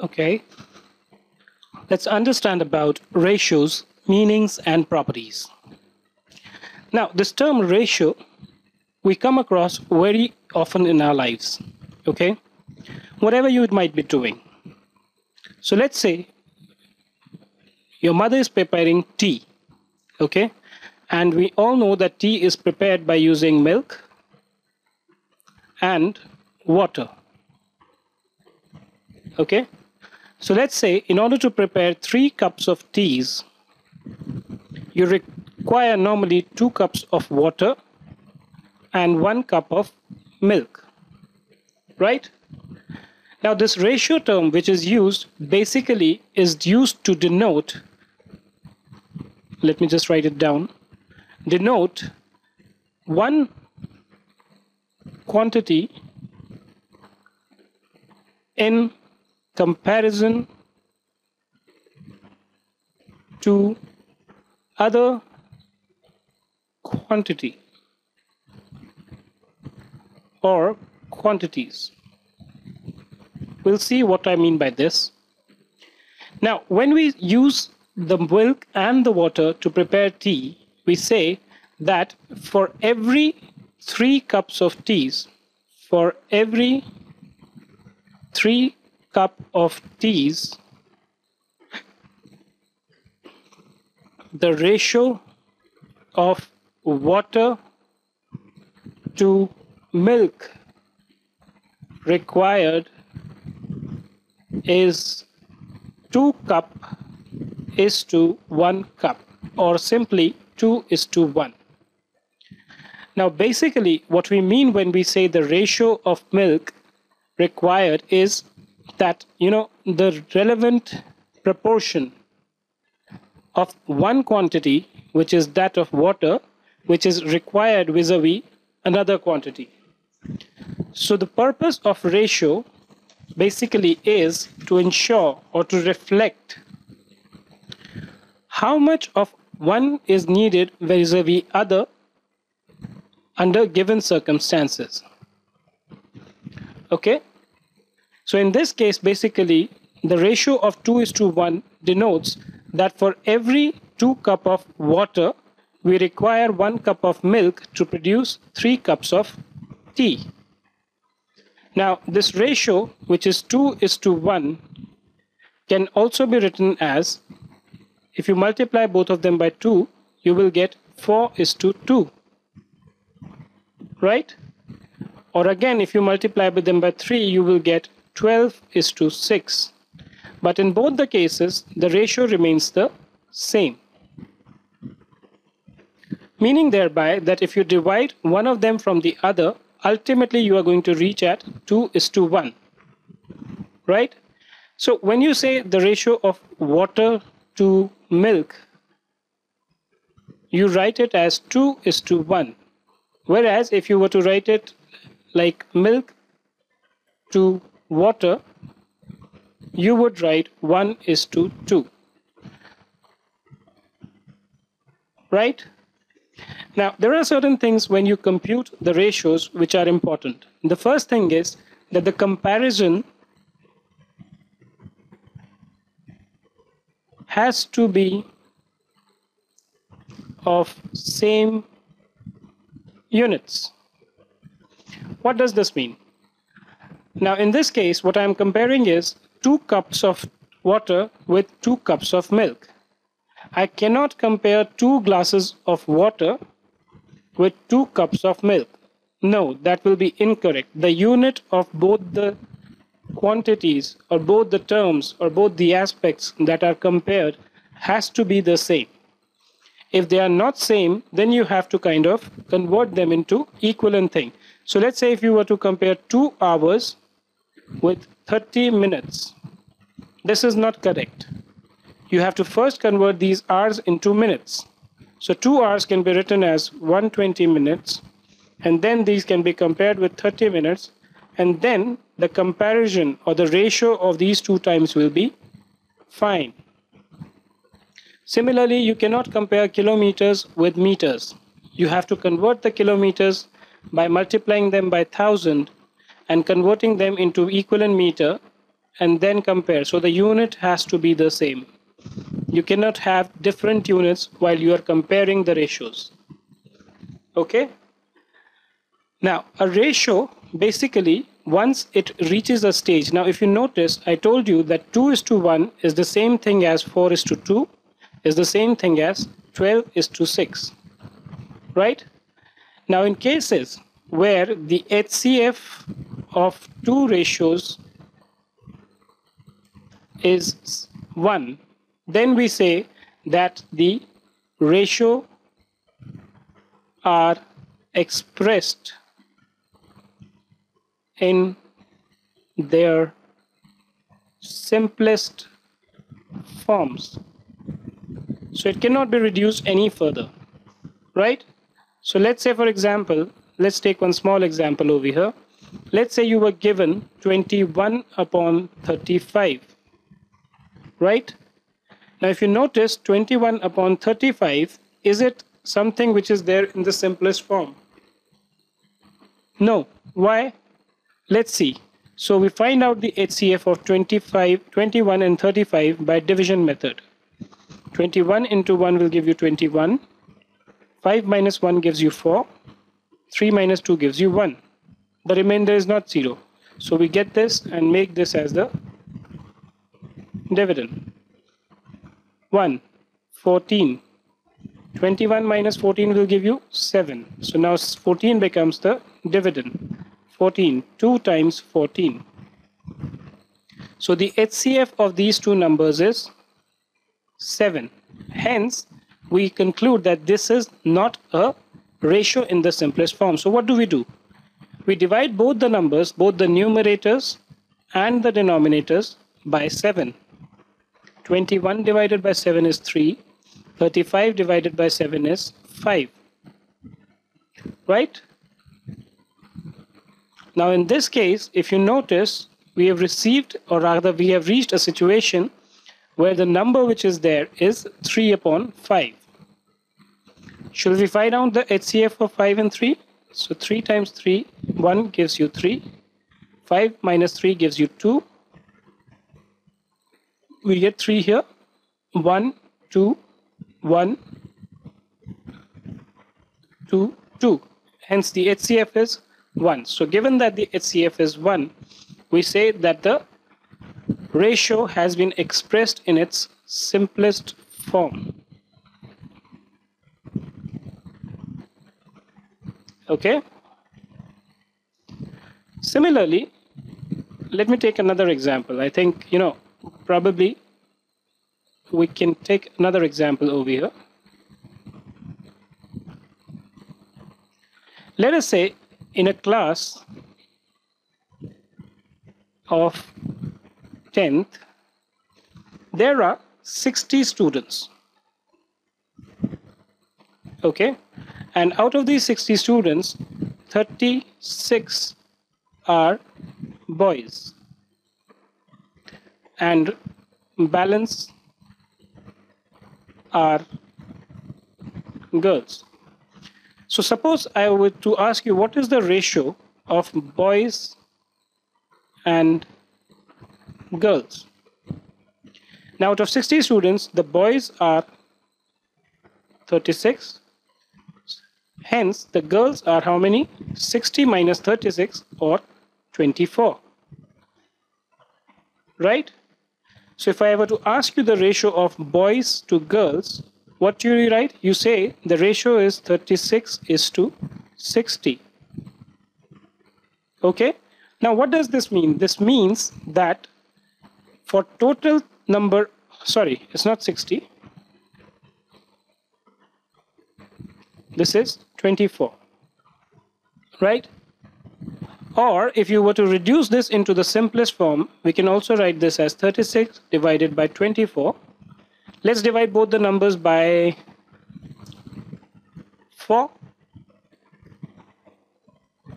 Okay, let's understand about ratios, meanings, and properties. Now, this term ratio we come across very often in our lives. Okay, whatever you might be doing. So let's say your mother is preparing tea. Okay, and we all know that tea is prepared by using milk and water. Okay, so let's say in order to prepare 3 cups of teas, you require normally 2 cups of water and 1 cup of milk, right? Now this ratio term which is used basically is used to denote, let me just write it down, denote one quantity in comparison to other quantity or quantities. We'll see what I mean by this. Now, when we use the milk and the water to prepare tea, we say that for every 3 cups of teas, for every 3 cup of teas, the ratio of water to milk required is 2 cup is to 1 cup, or simply 2 is to 1. Now basically what we mean when we say the ratio of milk required is that, the relevant proportion of one quantity, which is that of water, which is required vis-a-vis another quantity. So the purpose of ratio basically is to ensure or to reflect how much of one is needed vis-a-vis other under given circumstances. Okay? So in this case, basically, the ratio of 2 is to 1 denotes that for every 2 cup of water, we require 1 cup of milk to produce 3 cups of tea. Now, this ratio, which is 2 is to 1, can also be written as, if you multiply both of them by 2, you will get 4 is to 2. Right? Or again, if you multiply them by 3, you will get 12 is to 6. But in both the cases, the ratio remains the same. Meaning thereby that if you divide one of them from the other, ultimately you are going to reach at 2 is to 1. Right? So when you say the ratio of water to milk, you write it as 2 is to 1. Whereas if you were to write it like milk to water, you would write 1 is to 2. Right? Now, there are certain things when you compute the ratios which are important. The first thing is that the comparison has to be of same units. What does this mean? Now, in this case, what I am comparing is 2 cups of water with 2 cups of milk. I cannot compare 2 glasses of water with 2 cups of milk. No, that will be incorrect. The unit of both the quantities or both the terms or both the aspects that are compared has to be the same. If they are not same, then you have to kind of convert them into equivalent thing. So let's say if you were to compare 2 hours with 30 minutes, this is not correct. You have to first convert these hours into minutes. So 2 hours can be written as 120 minutes, and then these can be compared with 30 minutes, and then the comparison or the ratio of these 2 times will be fine. Similarly, you cannot compare kilometers with meters. You have to convert the kilometers by multiplying them by 1000 and converting them into equivalent meter, and then compare. So the unit has to be the same. You cannot have different units while you are comparing the ratios. Okay? Now, a ratio, basically, once it reaches a stage, now if you notice, I told you that 2:1 is the same thing as 4:2, is the same thing as 12:6, right? Now, in cases where the HCF of two ratios is 1, then we say that the ratio are expressed in their simplest forms. So it cannot be reduced any further, right? So let's say, for example, let's take one small example over here. Let's say you were given 21/35, right? Now, if you notice, 21/35, is it something which is there in the simplest form? No. Why? Let's see. So we find out the HCF of 21 and 35 by division method. 21 into 1 will give you 21. 5 minus 1 gives you 4. 3 minus 2 gives you 1. The remainder is not 0. So we get this and make this as the dividend. 1, 14. 21 minus 14 will give you 7. So now 14 becomes the dividend. 14, 2 times 14. So the HCF of these two numbers is 7. Hence, we conclude that this is not a ratio in the simplest form. So what do? We divide both the numbers, both the numerators and the denominators, by 7. 21 divided by 7 is 3. 35 divided by 7 is 5. Right? Now in this case, if you notice, we have received, or rather we have reached a situation where the number which is there is 3/5. Should we find out the HCF of 5 and 3? So 3 times 3, 1 gives you 3. 5 minus 3 gives you 2. We get 3 here. 1, 2, 1, 2, 2. Hence the HCF is 1. So given that the HCF is 1, we say that the ratio has been expressed in its simplest form. Okay? Similarly, let me take another example. I think, probably we can take another example over here. Let us say in a class of 10th, there are 60 students. Okay? And out of these 60 students, 36 are boys. And balance are girls. So suppose I were to ask you, what is the ratio of boys and girls? Now out of 60 students, the boys are 36. Hence, the girls are how many? 60 minus 36, or 24. Right? So if I were to ask you the ratio of boys to girls, what do you write? You say the ratio is 36:60. Okay? Now what does this mean? This means that for total number, sorry, it's not 60. This is 24. Right? Or if you were to reduce this into the simplest form, we can also write this as 36 divided by 24. Let's divide both the numbers by 4.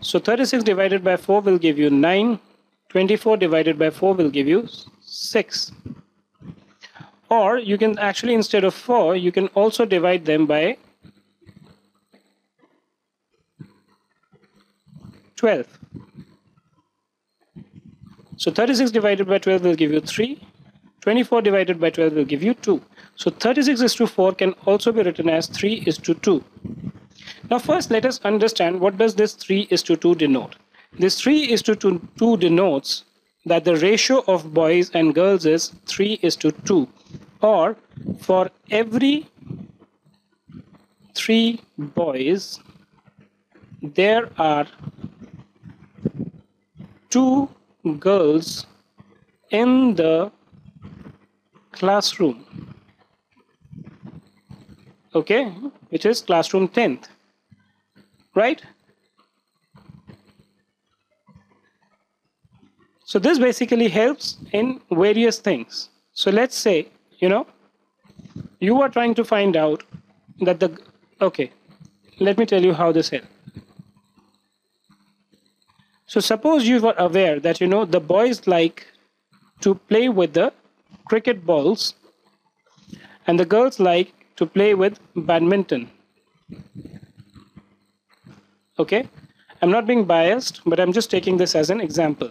So 36 divided by 4 will give you 9. 24 divided by 4 will give you 6. Or you can actually, instead of 4, you can also divide them by 12. So 36 divided by 12 will give you 3. 24 divided by 12 will give you 2. So 36 is to 4 can also be written as 3 is to 2. Now first let us understand what does this 3 is to 2 denote. This 3 is to 2 denotes that the ratio of boys and girls is 3 is to 2, or for every 3 boys there are 2 girls in the classroom, okay, which is classroom 10th, right? So this basically helps in various things. So let's say, you are trying to find out that okay, let me tell you how this helps. So suppose you were aware that, the boys like to play with the cricket balls and the girls like to play with badminton. Okay, I'm not being biased, but I'm just taking this as an example.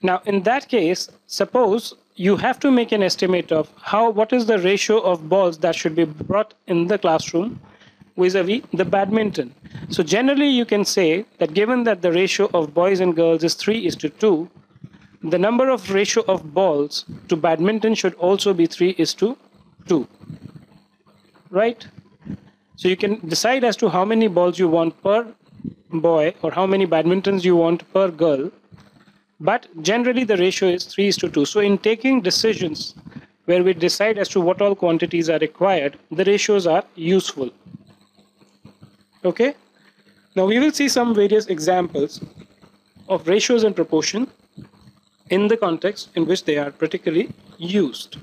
Now, in that case, suppose you have to make an estimate of what is the ratio of balls that should be brought in the classroom vis-a-vis the badminton. So generally, you can say that given that the ratio of boys and girls is 3 is to 2, the number of ratio of balls to badminton should also be 3 is to 2, right? So you can decide as to how many balls you want per boy or how many badmintons you want per girl. But generally the ratio is 3 is to 2. So in taking decisions where we decide as to what all quantities are required, the ratios are useful. Okay? Now we will see some various examples of ratios and proportion in the context in which they are particularly used.